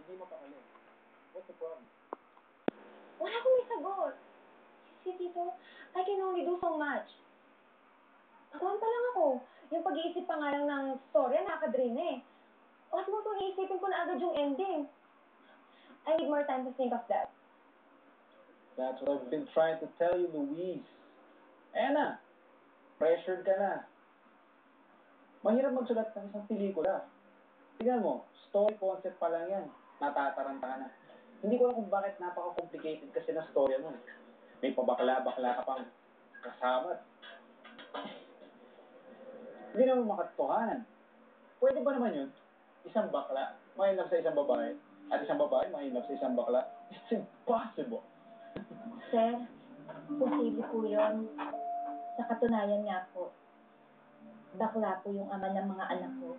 Hindi mapakali. What's the problem? Wala akong may sagot. Si Tito, I can only do so much. Taon pa lang ako. Yung pag-iisip pa nga lang ng storya, nakaka-drain na eh. What more kung iisipin ko na agad yung ending? I need more time to think of that. That's what I've been trying to tell you, Louise. Ayan na. Pressured ka na. Mahirap magsulat ng isang pelikula. Tingnan mo, story concept pa lang yan. Natataranta ka na. Hindi ko alam kung bakit napaka-complicated kasi na storya mo. May pabakla-bakla ka pang kasama. Hindi naman makatotohanan. Pwede ba naman yun? Isang bakla, ma-inlove sa isang babae, at isang babae, ma-inlove sa isang bakla? It's impossible. Sir, posible po yun. Sa katunayan nga po, bakla po yung ama ng mga anak ko.